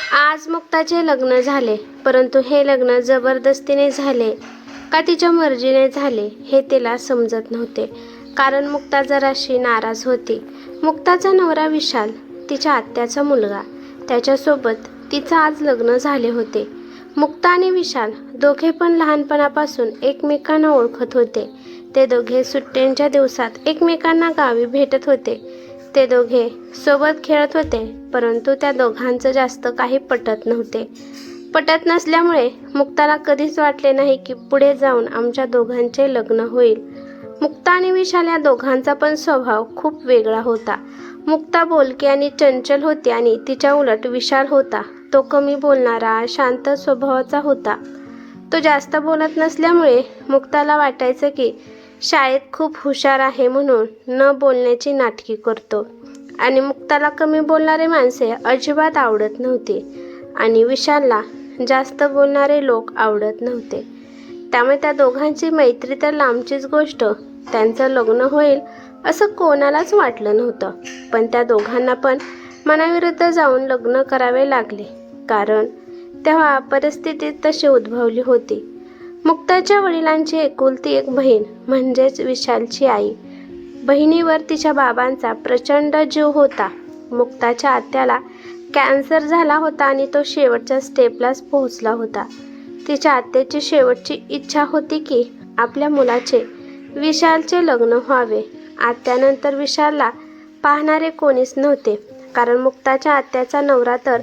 आज मुक्ताचे लग्न झाले, परंतु हे लग्न जबरदस्तीने झाले का तिच्या मर्जीने झाले हे तिला समजत नव्हते. कारण मुक्ता जराशी नाराज होती. मुक्ताचा नवरा विशाल, तिच्या आत्याचा मुलगा, त्याच्यासोबत तिचं आज लग्न झाले होते. मुक्ता आणि विशाल दोघे पण लहानपणापासून एकमेकांना ओळखत होते. ते दोघे सुट्ट्यांच्या दिवसात एकमेकांना गावी भेटत होते. ते दोघे सोबत खेळत होते, परंतु त्या दोघांचं जास्त काही पटत नव्हते. पटत नसल्यामुळे मुक्ताला कधीच वाटले नाही की पुढे जाऊन आमच्या दोघांचे लग्न होईल. मुक्ता आणि विशाल या दोघांचा पण स्वभाव खूप वेगळा होता. मुक्ता बोलकी आणि चंचल होती आणि तिच्या उलट विशाल होता. तो कमी बोलणारा, शांत स्वभावाचा होता. तो जास्त बोलत नसल्यामुळे मुक्ताला वाटायचं की शाळेत खूप हुशार आहे म्हणून न बोलण्याची नाटकी करतो. आणि मुक्ताला कमी बोलणारे माणसे अजिबात आवडत नव्हती आणि विशालला जास्त बोलणारे लोक आवडत नव्हते. त्यामुळे त्या दोघांची मैत्री तर लांबचीच गोष्ट, त्यांचं लग्न होईल असं कोणालाच वाटलं नव्हतं. पण त्या दोघांना पण मनाविरुद्ध जाऊन लग्न करावे लागले, कारण तेव्हा परिस्थिती तशी उद्भवली होती. मुक्ताच्या वडिलांची एकुलती एक बहीण म्हणजेच विशालची आई. बहिणीवर तिच्या बाबांचा प्रचंड जीव होता. मुक्ताच्या आत्याला कॅन्सर झाला होता आणि तो शेवटच्या स्टेपलाच पोहोचला होता. तिच्या आत्याची शेवटची इच्छा होती की आपल्या मुलाचे विशालचे लग्न व्हावे. आत्यानंतर विशालला पाहणारे कोणीच नव्हते, कारण मुक्ताच्या आत्याचा नवरा तर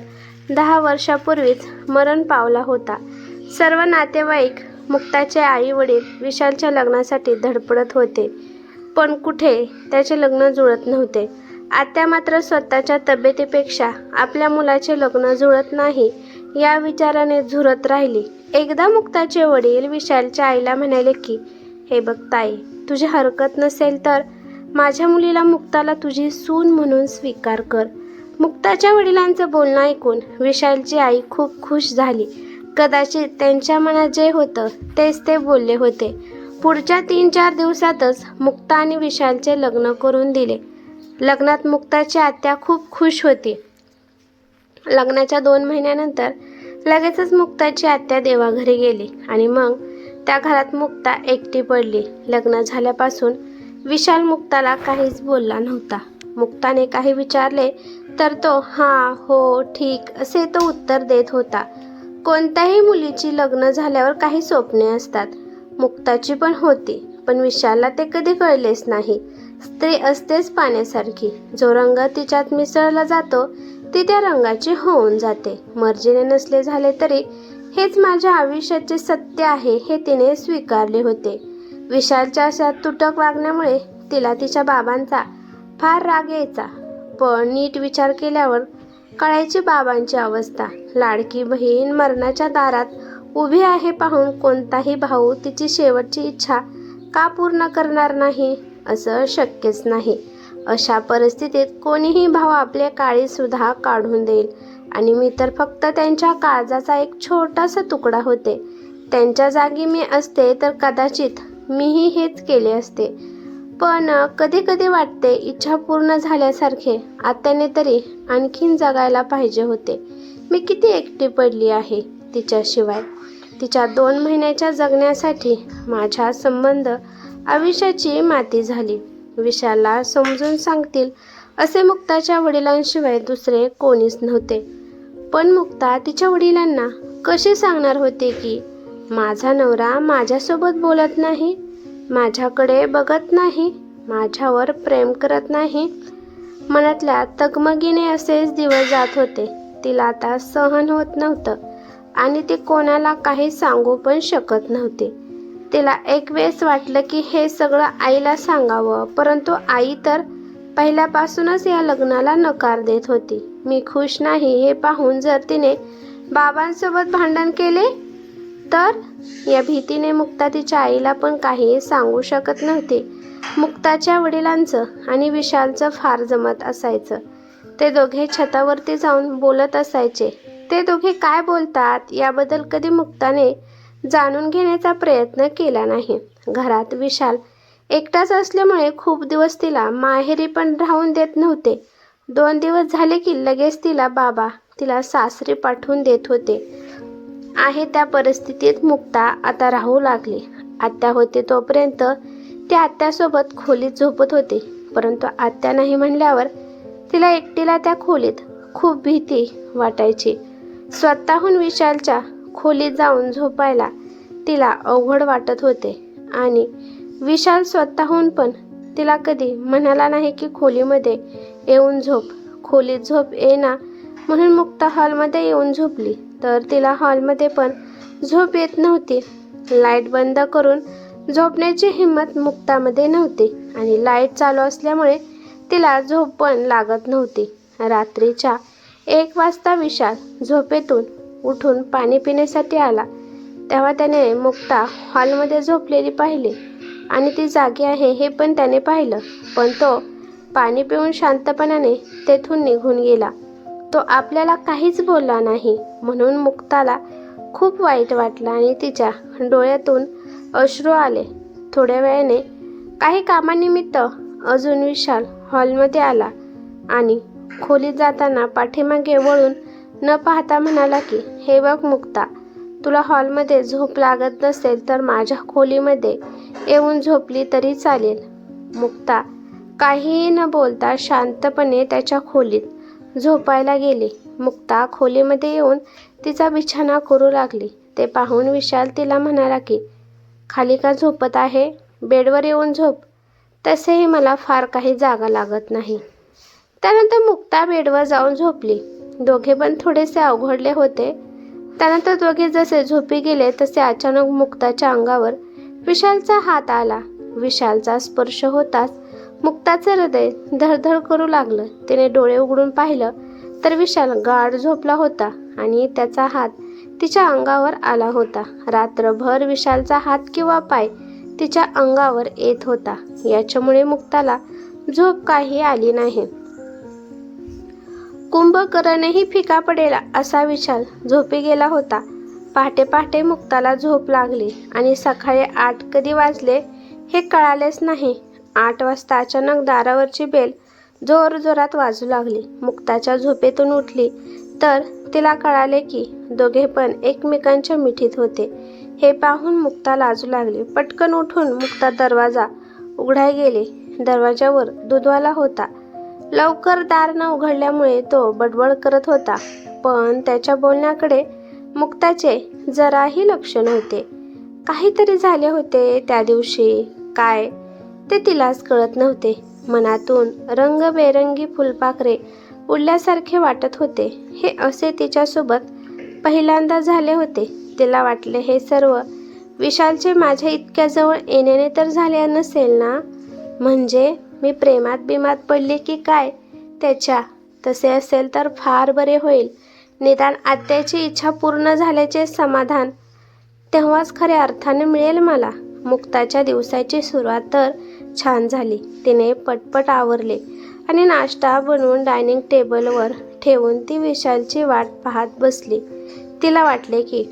10 वर्षापूर्वीच मरण पावला होता. सर्व नातेवाईक मुक्ताचे आई वडील विशालच्या लग्नासाठी धडपडत होते, पण कुठे त्याचे लग्न जुळत नव्हते. आत्या मात्र स्वतःच्या तब्येतीपेक्षा आपल्या मुलाचे लग्न जुळत नाही या विचाराने झुरत राहिली. एकदा मुक्ताचे वडील विशालच्या आईला म्हणाले की, हे बघ ताई, तुझी हरकत नसेल तर माझ्या मुलीला मुक्ताला तुझी सून म्हणून स्वीकार कर. मुक्ताच्या वडिलांचं बोलणं ऐकून विशालची आई खूप खुश झाली. कदाचित त्यांच्या मनात जे होतं तेच ते बोलले होते. पुढच्या 3-4 दिवसातच मुक्ता आणि विशालचे लग्न करून दिले. लग्नात मुक्ताची आत्या खूप खुश होती. लग्नाच्या 2 महिन्यानंतर लगेचच मुक्ताची आत्या देवाघरी गेली आणि मग त्या घरात मुक्ता एकटी पडली. लग्न झाल्यापासून विशाल मुक्ताला काहीच बोलला नव्हता. मुक्ताने काही विचारले तर तो हां, हो, ठीक असे तो उत्तर देत होता. कोणत्याही मुलीची लग्न झाल्यावर काही स्वप्ने असतात. मुक्ताची पण होती, पण विशालला ते कधी कळलेच नाही. स्त्री असतेच पाण्यासारखी, जो रंग तिच्यात मिसळला जातो ती त्या रंगाची होऊन जाते. मर्जीने नसले झाले तरी हेच माझ्या आयुष्याचे सत्य आहे हे तिने स्वीकारले होते. विशालच्या अशा तुटक वागण्यामुळे तिला तिच्या बाबांचा फार राग यायचा, पण नीट विचार केल्यावर कळायची बाबांची अवस्था. लाडकी बहीण मरणाच्या दारात उभी आहे पाहून कोणताही भाऊ तिची शेवटची इच्छा का पूर्ण करणार नाही? असं शक्यच नाही. अशा परिस्थितीत कोणीही भाव आपले काळीसुद्धा काढून देईल आणि मी तर फक्त त्यांच्या काळजाचा एक छोटासा तुकडा होते. त्यांच्या जागी मी असते तर कदाचित मीही हेच केले असते. पण कधी कधी वाटते इच्छा पूर्ण झाल्यासारखे आत्याने तरी आणखीन जगायला पाहिजे होते. मी किती एकटी पडली आहे तिच्याशिवाय. तिच्या 2 महिन्याच्या जगण्यासाठी माझा संबंध आयुष्याची माती झाली. विशालला समजून सांगतील असे मुक्ताच्या वडिलांशिवाय दुसरे कोणीच नव्हते. पण मुक्ता तिच्या वडिलांना कशी सांगणार होते की माझा नवरा माझ्यासोबत बोलत नाही, माझ्याकडे बघत नाही, माझ्यावर प्रेम करत नाही. मनातल्या तगमगीने असेच दिवस जात होते. तिला आता सहन होत नव्हतं आणि ती कोणाला काही सांगू पण शकत नव्हती. तिला एक वेळेस वाटलं की हे सगळं आईला सांगावं, परंतु आई तर पहिल्यापासूनच या लग्नाला नकार देत होती. मी खुश नाही हे पाहून जर तिने बाबांसोबत भांडण केले तर, या भीतीने मुक्ता तिच्या आईला पण काही सांगू शकत नव्हती. मुक्ताच्या वडिलांचं आणि विशालचं फार जमत असायचं. ते दोघे छतावरती जाऊन बोलत असायचे. ते दोघे काय बोलतात याबद्दल कधी मुक्ताने जाणून घेण्याचा प्रयत्न केला नाही. घरात विशाल एकटाच असल्यामुळे खूप दिवस तिला माहेरी पण राहून देत नव्हते. 2 दिवस झाले की लगेच तिला बाबा तिला सासरी पाठवून देत होते. आहे त्या परिस्थितीत मुक्ता आता राहू लागली. आत्या होते तोपर्यंत ती आत्यासोबत खोलीत झोपत होती, परंतु आत्या नाही म्हणल्यावर तिला एकटीला त्या खोलीत खूप भीती वाटायची. स्वतःहून विशालच्या खोलीत जाऊन झोपायला तिला अवघड वाटत होते आणि विशाल स्वतःहून पण तिला कधी म्हणाला नाही की खोलीमध्ये येऊन झोप. खोलीत झोप येईना म्हणून मुक्ता हॉलमध्ये येऊन झोपली, तर तिला हॉलमध्ये पण झोप येत नव्हती. लाईट बंद करून झोपण्याची हिंमत मुक्तामध्ये नव्हती आणि लाईट चालू असल्यामुळे तिला झोप पण लागत नव्हती. रात्रीच्या 1 वाजता विशाल झोपेतून उठून पाणी पिण्यासाठी आला, तेव्हा त्याने मुक्ता हॉलमध्ये झोपलेली पाहिली आणि ती जागी आहे हे पण त्याने पाहिलं, पण तो पाणी पिऊन शांतपणाने तेथून निघून गेला. तो आपल्याला काहीच बोलला नाही, म्हणून मुक्ताला खूप वाईट वाटलं आणि तिच्या डोळ्यातून अश्रू आले. थोड्या वेळाने काही कामानिमित्त अजून विशाल हॉलमध्ये आला आणि खोलीत जाताना पाठीमागे वळून न पाहता म्हणाला की, हे बघ मुक्ता, तुला हॉलमध्ये झोप लागत नसेल तर माझ्या खोलीमध्ये येऊन झोपली तरी चालेल. मुक्ता काहीही न बोलता शांतपणे त्याच्या खोलीत झोपायला गेली. मुक्ता खोलीमध्ये येऊन तिचा बिछाना करू लागली. ते पाहून विशाल तिला म्हणाला की, खाली का झोपत आहे? बेडवर येऊन झोप. तसेही मला फार काही जागा लागत नाही. त्यानंतर मुक्ता बेडवर जाऊन झोपली. दोघे पण थोडेसे अवघडले होते. त्यानंतर दोघे जसे झोपी गेले तसे अचानक मुक्ताच्या अंगावर विशालचा हात आला. विशालचा स्पर्श होताच मुक्ताचं हृदय धडधड करू लागलं. तिने डोळे उघडून पाहिलं तर विशाल गाढ झोपला होता आणि त्याचा हात तिच्या अंगावर आला होता. रात्रभर विशालचा हात किंवा पाय तिच्या अंगावर येत होता. याच्यामुळे मुक्ताला झोप काही आली नाही. कुंभकर्णही फिका पडेल असा विशाल झोपी गेला होता. पहाटे पहाटे मुक्ताला झोप लागली आणि सकाळी 8 कधी वाजले हे कळालेच नाही. 8 वाजता अचानक दारावरची बेल जोरजोरात वाजू लागली. मुक्ताच्या झोपेतून उठली तर तिला कळाले की दोघे पण एकमेकांच्या मिठीत होते. हे पाहून मुक्ता लाजू लागली. पटकन उठून मुक्ता दरवाजा उघडाय गेली. दरवाजावर दूधवाला होता. लवकर दार न उघडल्यामुळे तो बडबड करत होता, पण त्याच्या बोलण्याकडे मुक्ताचे जराही लक्ष नव्हते. काहीतरी झाले होते त्या दिवशी, काय ते तिलाच कळत नव्हते. मनातून रंगबेरंगी फुलपाखरे उडल्यासारखे वाटत होते. हे असे तिच्यासोबत पहिल्यांदा झाले होते. तिला वाटले हे सर्व विशालचे माझ्या इतक्या जवळ येण्याने तर झाले नसेल ना, म्हणजे मी प्रेमात बिमात पडले की काय त्याच्या. तसे असेल तर फार बरे होईल. निदान आत्याची इच्छा पूर्ण झाल्याचे समाधान तेव्हाच खऱ्या अर्थाने मिळेल मला. मुक्ताच्या दिवसाची सुरुवात तर छान झाली. तिने पटपट आवरले आणि नाश्ता बनवून डायनिंग टेबलवर ठेवून ती विशालची वाट पाहत बसली. तिला वाटले की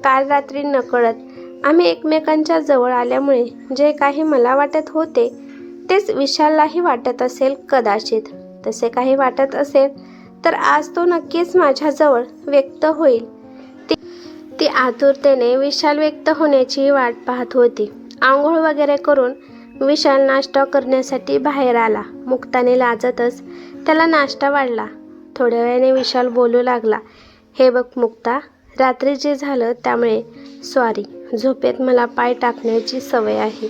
काल रात्री नकळत आम्ही एकमेकांच्या जवळ आल्यामुळे जे काही मला वाटत होते तेच विशाललाही वाटत असेल कदाचित. तसे काही वाटत असेल तर आज तो नक्कीच माझ्याजवळ व्यक्त होईल. ती आतुरतेने विशाल व्यक्त होण्याची वाट पाहत होती. आंघोळ वगैरे करून विशाल नाश्ता करण्यासाठी बाहेर आला. मुक्ताने लाजतच त्याला नाश्ता वाढला. थोड्या वेळाने विशाल बोलू लागला, हे बघ मुक्ता, रात्री जे झालं त्यामुळे सॉरी. झोपेत मला पाय टाकण्याची सवय आहे.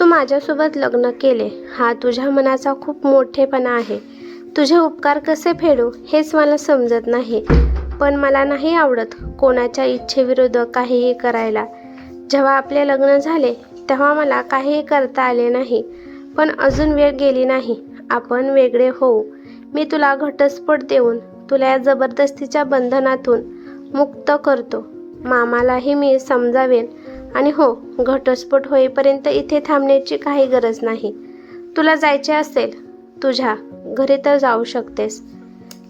तू माझ्यासोबत लग्न केले हा तुझ्या मनाचा खूप मोठेपणा आहे. तुझे उपकार कसे फेडू हेच मला समजत नाही. पण मला नाही आवडत कोणाच्या इच्छेविरुद्ध काहीही करायला. जेव्हा आपले लग्न झाले तेव्हा मला काहीही करता आले नाही, पण अजून वेळ गेली नाही. आपण वेगळे होऊ. मी तुला घटस्फोट देऊन तुला या जबरदस्तीच्या बंधनातून मुक्त करतो. मामालाही मी समजावेन आणि हो, घटस्फोट होईपर्यंत इथे थांबण्याची काही गरज नाही. तुला जायचे असेल तुझ्या घरी तर जाऊ शकतेस.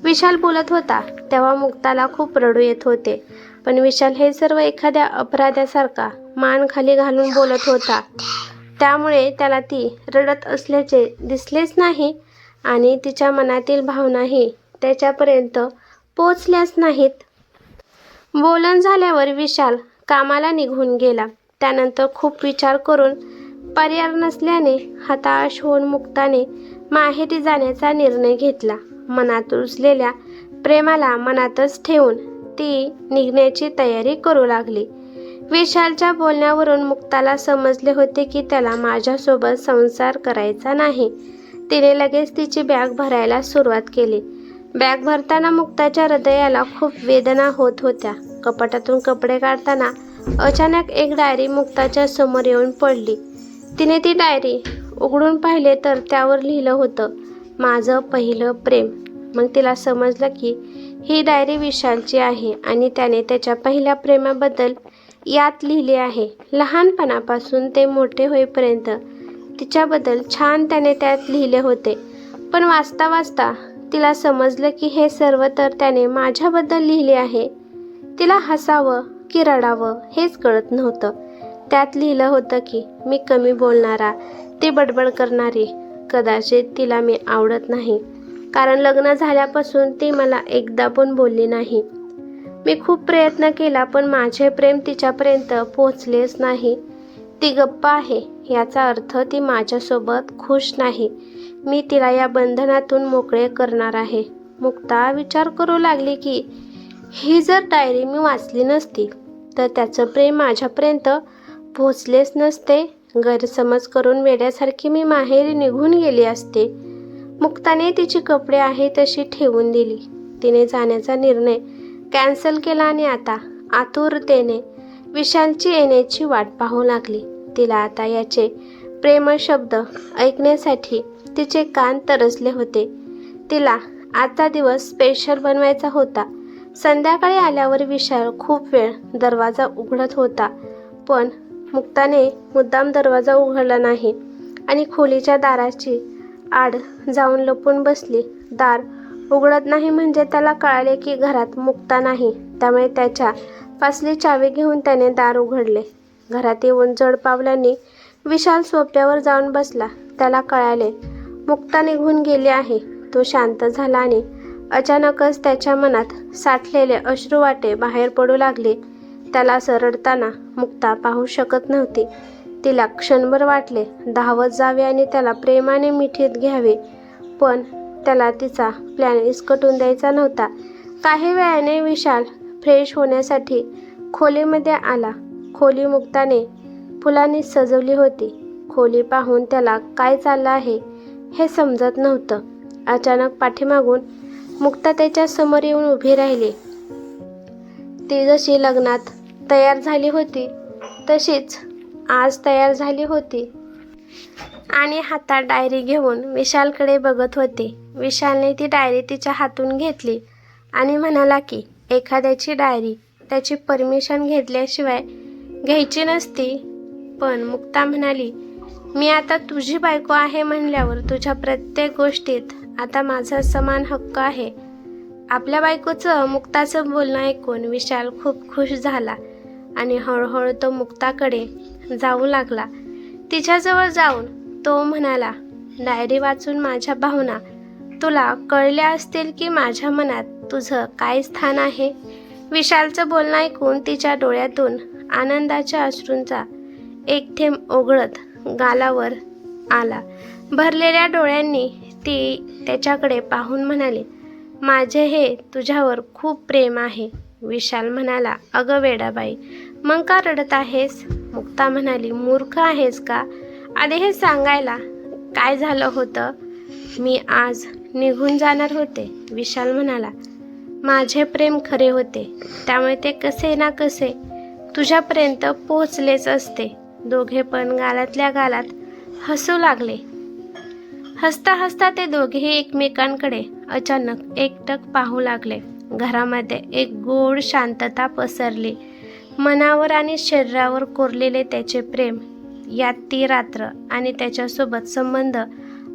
विशाल बोलत होता तेव्हा मुक्ताला खूप रडू येत होते, पण विशाल हे सर्व एखाद्या अपराध्यासारखा मान खाली घालून बोलत होता. त्यामुळे त्याला ती रडत असल्याचे दिसलेच नाही आणि तिच्या मनातील भावनाही त्याच्यापर्यंत पोचल्याच नाहीत. बोलण झाल्यावर विशाल कामाला निघून गेला. त्यानंतर खूप विचार करून पर्याय नसल्याने हताश होऊन मुक्ताने माहेरी जाण्याचा निर्णय घेतला. मनात रुजलेल्या प्रेमाला मनातच ठेवून ती निघण्याची तयारी करू लागली. विशालच्या बोलण्यावरून मुक्ताला समजले होते की त्याला माझ्यासोबत संसार करायचा नाही. तिने लगेच तिची बॅग भरायला सुरुवात केली. बॅग भरताना मुक्ताच्या हृदयाला खूप वेदना होत होत्या. कपाटातून कपडे काढताना अचानक एक डायरी मुक्ताच्या समोर येऊन पडली. तिने ती डायरी उघडून पाहिले तर त्यावर लिहिलं होतं, माझं पहिलं प्रेम. मग तिला समजलं की ही डायरी विशालची आहे आणि त्याने त्याच्या पहिल्या प्रेमाबद्दल यात लिहिले आहे. लहानपणापासून ते मोठे होईपर्यंत तिच्याबद्दल छान त्याने त्यात लिहिले होते. पण वाचता वाचता तिला समजलं की हे सर्व तर त्याने माझ्याबद्दल लिहिले आहे. तिला हसावं की रडावं हेच कळत नव्हतं. त्यात लिहिलं होतं की मी कमी बोलणारा, ती बडबड करणारी, कदाचित तिला मी आवडत नाही कारण लग्न झाल्यापासून ती मला एकदा पण बोलली नाही. मी खूप प्रयत्न केला पण माझे प्रेम तिच्यापर्यंत पोहोचलेच नाही. ती गप्प आहे याचा अर्थ ती माझ्यासोबत खुश नाही. मी तिला या बंधनातून मोकळे करणार आहे. मुक्ता विचार करू लागली की ही जर डायरी मी वाचली नसती तर त्याचं प्रेम माझ्यापर्यंत पोहोचलेच नसते. गैरसमज करून वेड्यासारखी मी माहेरी निघून गेली असते. मुक्ताने तिची कपडे आहे तशी ठेवून दिली. तिने जाण्याचा निर्णय कॅन्सल केला आणि आता आतुरतेने विशालची येण्याची वाट पाहू लागली. तिला आता याचे प्रेम शब्द ऐकण्यासाठी तिचे कान तरसले होते. तिला आजचा दिवस स्पेशल बनवायचा होता. संध्याकाळी आल्यावर विशाल खूप वेळ दरवाजा उघडत होता पण मुक्ताने मुद्दाम दरवाजा उघडला नाही आणि खोलीच्या दाराची आड जाऊन लपून बसली. दार उघडत नाही म्हणजे त्याला कळाले की घरात मुक्ता नाही. त्यामुळे त्याच्या पासली चावी घेऊन त्याने दार उघडले. घरात येऊन जड पावलांनी विशाल सोफ्यावर जाऊन बसला. त्याला कळाले मुक्ता निघून गेली आहे. तो शांत झाला आणि अचानकच त्याच्या मनात साठलेले अश्रुवाटे बाहेर पडू लागले. त्याला रडताना मुक्ता पाहू शकत नव्हती. तिला क्षणभर वाटले धावत जावे आणि त्याला प्रेमाने मिठीत घ्यावे पण त्याला तिचा प्लॅन विस्कटून द्यायचा नव्हता. काही वेळाने विशाल फ्रेश होण्यासाठी खोलीमध्ये आला. खोली मुक्ताने फुलांनी सजवली होती. खोली पाहून त्याला काय चाललं आहे हे समजत नव्हतं. अचानक पाठीमागून मुक्ता त्याच्या समोर येऊन उभी राहिली. ती जशी लग्नात तयार झाली होती तशीच आज तयार झाली होती आणि हातात डायरी घेऊन विशालकडे बघत होती. विशालने ती डायरी तिच्या हातून घेतली आणि म्हणाला की एखाद्याची डायरी त्याची परमिशन घेतल्याशिवाय घ्यायची नसती. पण मुक्ता म्हणाली, मी आता तुझी बायको आहे म्हणल्यावर तुझ्या प्रत्येक गोष्टीत आता माझा समान हक्क आहे. आपल्या बायकोचं मुक्ताचं बोलणं ऐकून विशाल खूप खुश झाला आणि हळूहळू तो मुक्ताकडे जाऊ लागला. तिच्याजवळ जाऊन तो म्हणाला, डायरी वाचून माझ्या भावना तुला कळल्या असतील की माझ्या मनात तुझं काय स्थान आहे. विशालचं बोलणं ऐकून तिच्या डोळ्यातून आनंदाच्या अश्रूंचा एक थेंब ओघळत गालावर आला. भरलेल्या डोळ्यांनी ती त्याच्याकडे पाहून म्हणाली, माझे हे तुझ्यावर खूप प्रेम आहे. विशाल म्हणाला, अगं वेडाबाई, मग का रडत आहेस? मुक्ता म्हणाली, मूर्ख आहेस का? आधी हे सांगायला काय झालं होतं? मी आज निघून जाणार होते. विशाल म्हणाला, माझे प्रेम खरे होते त्यामुळे ते कसे ना कसे तुझ्यापर्यंत पोहोचलेच असते. दोघे पण गालातल्या गालात हसू लागले. हसता हसता ते दोघेही एकमेकांकडे अचानक एकटक पाहू लागले. घरामध्ये एक गोड शांतता पसरली. मनावर आणि शरीरावर कोरलेले त्याचे प्रेम, यात ती रात्र आणि त्याच्यासोबत संबंध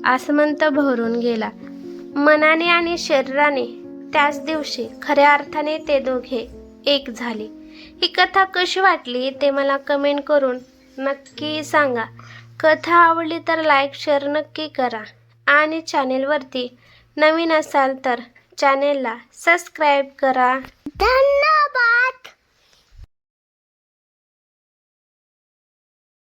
आसमंत भरून गेला. मनाने आणि शरीराने त्याच दिवशी खऱ्या अर्थाने ते दोघे एक झाले. ही कथा कशी वाटली ते मला कमेंट करून नक्की सांगा. कथा आवडली तर लाईक शेअर नक्की करा आणि चॅनेलवरती नवीन असाल तर चॅनेलला सबस्क्राईब करा. धन्यवाद.